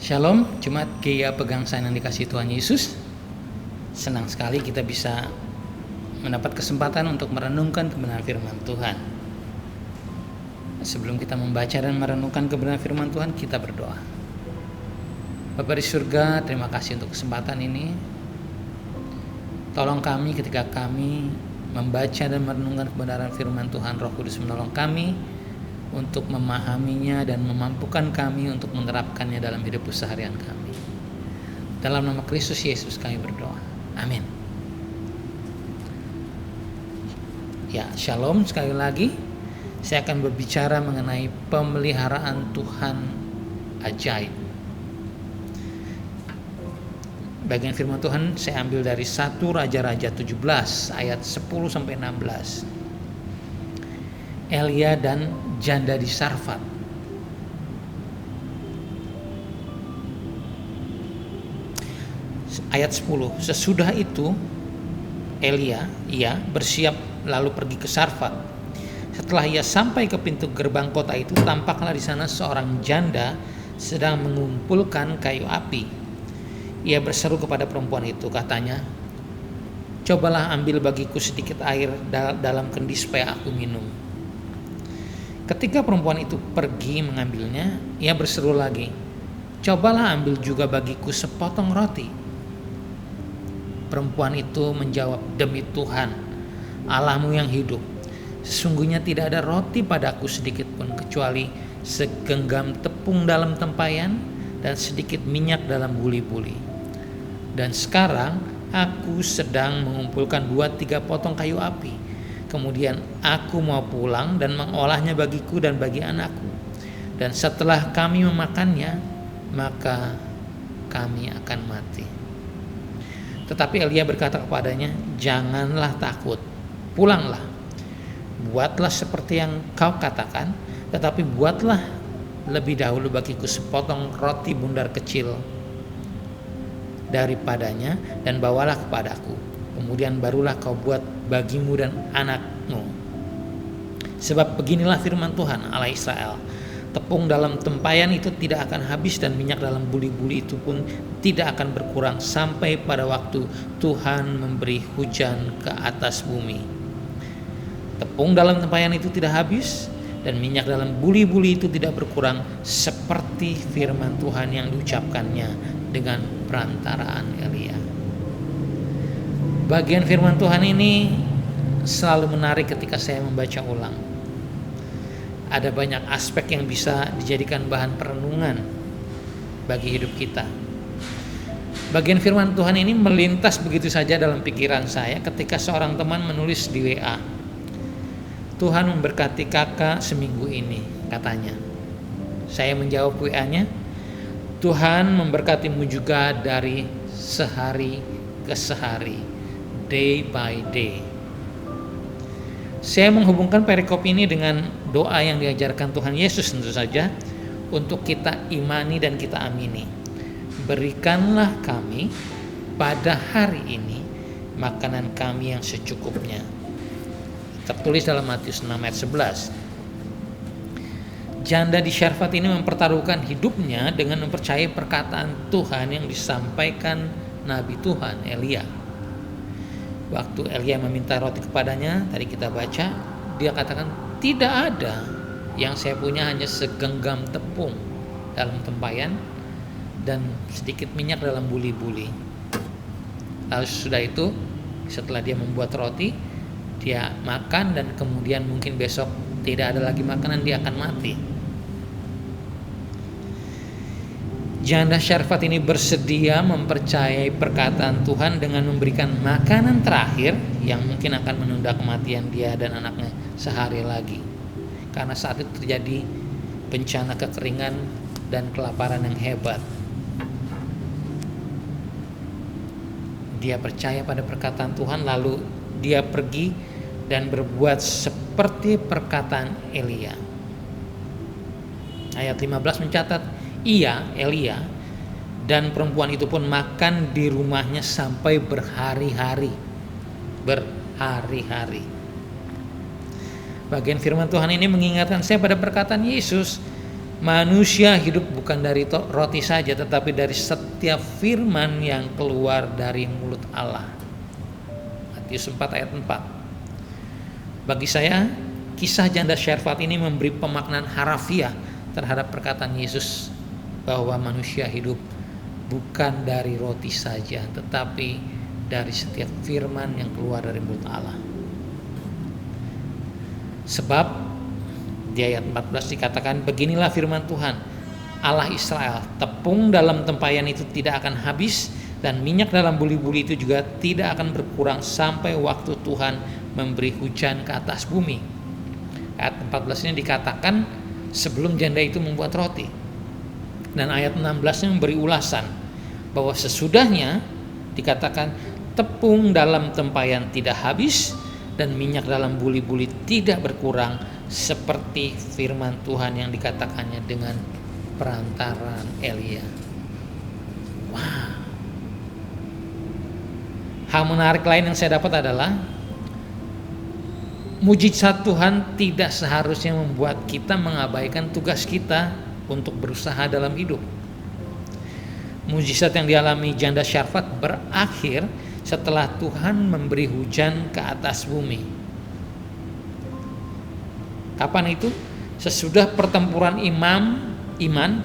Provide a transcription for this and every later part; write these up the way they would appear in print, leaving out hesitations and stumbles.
Shalom, Jemaat Gea Pegangsaan yang dikasihi Tuhan Yesus. Senang sekali kita bisa mendapat kesempatan untuk merenungkan kebenaran firman Tuhan. Sebelum kita membaca dan merenungkan kebenaran firman Tuhan, kita berdoa. Bapa di surga, terima kasih untuk kesempatan ini. Tolong kami ketika kami membaca dan merenungkan kebenaran firman Tuhan. Roh Kudus menolong kami untuk memahaminya dan memampukan kami untuk menerapkannya dalam hidup keseharian kami. Dalam nama Kristus Yesus kami berdoa. Amin. Ya, shalom sekali lagi. Saya akan berbicara mengenai pemeliharaan Tuhan ajaib. Bagian firman Tuhan saya ambil dari 1 Raja-Raja 17 ayat 10 sampai 16. Elia dan janda di Sarfat. Ayat 10. Sesudah itu Elia bersiap lalu pergi ke Sarfat. Setelah ia sampai ke pintu gerbang kota itu, tampaklah di sana seorang janda sedang mengumpulkan kayu api. Ia berseru kepada perempuan itu, katanya, "Cobalah ambil bagiku sedikit air dalam kendi supaya aku minum." Ketika perempuan itu pergi mengambilnya, ia berseru lagi, "Cobalah ambil juga bagiku sepotong roti." Perempuan itu menjawab, "Demi Tuhan, Allahmu yang hidup, sesungguhnya tidak ada roti padaku sedikit pun kecuali segenggam tepung dalam tempayan dan sedikit minyak dalam buli-buli. Dan sekarang aku sedang mengumpulkan 2-3 potong kayu api. Kemudian aku mau pulang dan mengolahnya bagiku dan bagi anakku. Dan setelah kami memakannya, maka kami akan mati." Tetapi Elia berkata kepadanya, "Janganlah takut, pulanglah. Buatlah seperti yang kau katakan, tetapi buatlah lebih dahulu bagiku sepotong roti bundar kecil daripadanya dan bawalah kepadaku. Kemudian barulah kau buat bagimu dan anakmu. Sebab beginilah firman Tuhan Allah Israel, tepung dalam tempayan itu tidak akan habis dan minyak dalam buli-buli itu pun tidak akan berkurang sampai pada waktu Tuhan memberi hujan ke atas bumi. Tepung dalam tempayan itu tidak habis dan minyak dalam buli-buli itu tidak berkurang, seperti firman Tuhan yang diucapkannya dengan perantaraan Elia." Bagian firman Tuhan ini selalu menarik ketika saya membaca ulang. Ada banyak aspek yang bisa dijadikan bahan perenungan bagi hidup kita. Bagian firman Tuhan ini melintas begitu saja dalam pikiran saya ketika seorang teman menulis di WA, "Tuhan memberkati kakak seminggu ini," katanya. Saya menjawab WA-nya, "Tuhan memberkatimu juga dari sehari ke sehari, day by day." Saya menghubungkan perikop ini dengan doa yang diajarkan Tuhan Yesus tentu saja untuk kita imani dan kita amini. "Berikanlah kami pada hari ini makanan kami yang secukupnya." Tertulis dalam Matius 6 ayat 11. Janda di Sarfat ini mempertaruhkan hidupnya dengan mempercayai perkataan Tuhan yang disampaikan Nabi Tuhan Elia. Waktu Elia meminta roti kepadanya, tadi kita baca, dia katakan, "Tidak ada, yang saya punya hanya segenggam tepung dalam tempayan dan sedikit minyak dalam buli-buli." Lalu sesudah itu, setelah dia membuat roti, dia makan dan kemudian mungkin besok tidak ada lagi makanan, dia akan mati. Janda Sarfat ini bersedia mempercayai perkataan Tuhan dengan memberikan makanan terakhir yang mungkin akan menunda kematian dia dan anaknya sehari lagi. Karena saat itu terjadi bencana kekeringan dan kelaparan yang hebat. Dia percaya pada perkataan Tuhan, lalu dia pergi dan berbuat seperti perkataan Elia. Ayat 15 mencatat, Elia dan perempuan itu pun makan di rumahnya sampai berhari-hari. Bagian firman Tuhan ini mengingatkan saya pada perkataan Yesus Manusia hidup bukan dari roti saja, tetapi dari setiap firman yang keluar dari mulut Allah. Matius 4 ayat 4. Bagi saya, kisah janda Syarfat ini memberi pemaknaan harafiah terhadap perkataan Yesus bahwa manusia hidup bukan dari roti saja, tetapi dari setiap firman yang keluar dari mulut Allah. Sebab di ayat 14 dikatakan, beginilah firman Tuhan Allah Israel, tepung dalam tempayan itu tidak akan habis, dan minyak dalam buli-buli itu juga tidak akan berkurang sampai waktu Tuhan memberi hujan ke atas bumi. Ayat 14 ini dikatakan sebelum janda itu membuat roti. Dan ayat 16-nya memberi ulasan bahwa sesudahnya dikatakan tepung dalam tempayan tidak habis dan minyak dalam buli-buli tidak berkurang, seperti firman Tuhan yang dikatakannya dengan perantaraan Elia. Wah. Hal menarik lain yang saya dapat adalah mujizat Tuhan tidak seharusnya membuat kita mengabaikan tugas kita untuk berusaha dalam hidup. Mujizat yang dialami janda Syarfat berakhir setelah Tuhan memberi hujan ke atas bumi. Kapan itu? Sesudah pertempuran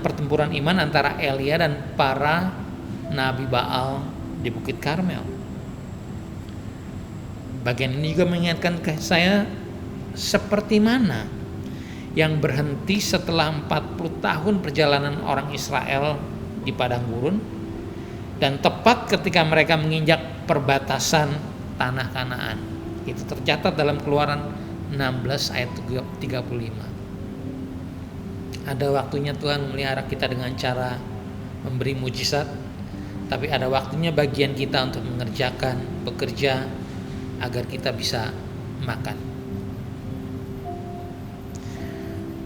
pertempuran iman antara Elia dan para nabi Baal di Bukit Karmel. Bagian ini juga mengingatkan ke saya seperti mana yang berhenti setelah 40 tahun perjalanan orang Israel di padang gurun, dan tepat ketika mereka menginjak perbatasan tanah Kanaan. Itu tercatat dalam Keluaran 16 ayat 35. Ada waktunya Tuhan memelihara kita dengan cara memberi mujizat, tapi ada waktunya bagian kita untuk bekerja agar kita bisa makan.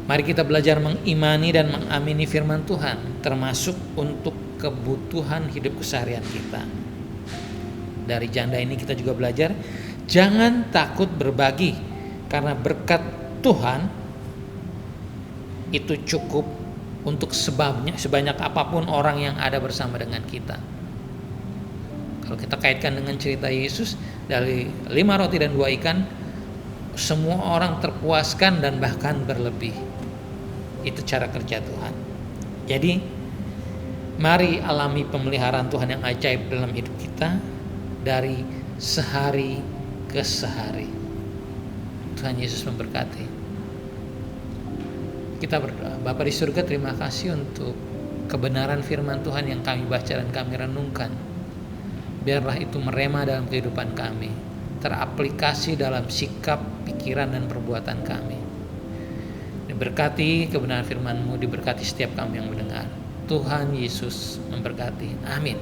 Mari kita belajar mengimani dan mengamini firman Tuhan, termasuk untuk kebutuhan hidup keseharian kita. Dari janda ini kita juga belajar jangan takut berbagi, karena berkat Tuhan itu cukup untuk sebanyak apapun orang yang ada bersama dengan kita. Kalau kita kaitkan dengan cerita Yesus, dari 5 roti dan 2 ikan, semua orang terpuaskan dan bahkan berlebih. Itu cara kerja Tuhan. Jadi mari alami pemeliharaan Tuhan yang ajaib dalam hidup kita dari sehari ke sehari. Tuhan Yesus memberkati. Kita berdoa. Bapa di surga, terima kasih untuk kebenaran firman Tuhan yang kami baca dan kami renungkan. Biarlah itu merema dalam kehidupan kami, teraplikasi dalam sikap, pikiran, dan perbuatan kami. Diberkati kebenaran firman-Mu, diberkati setiap kami yang mendengar. Tuhan Yesus memberkati. Amin.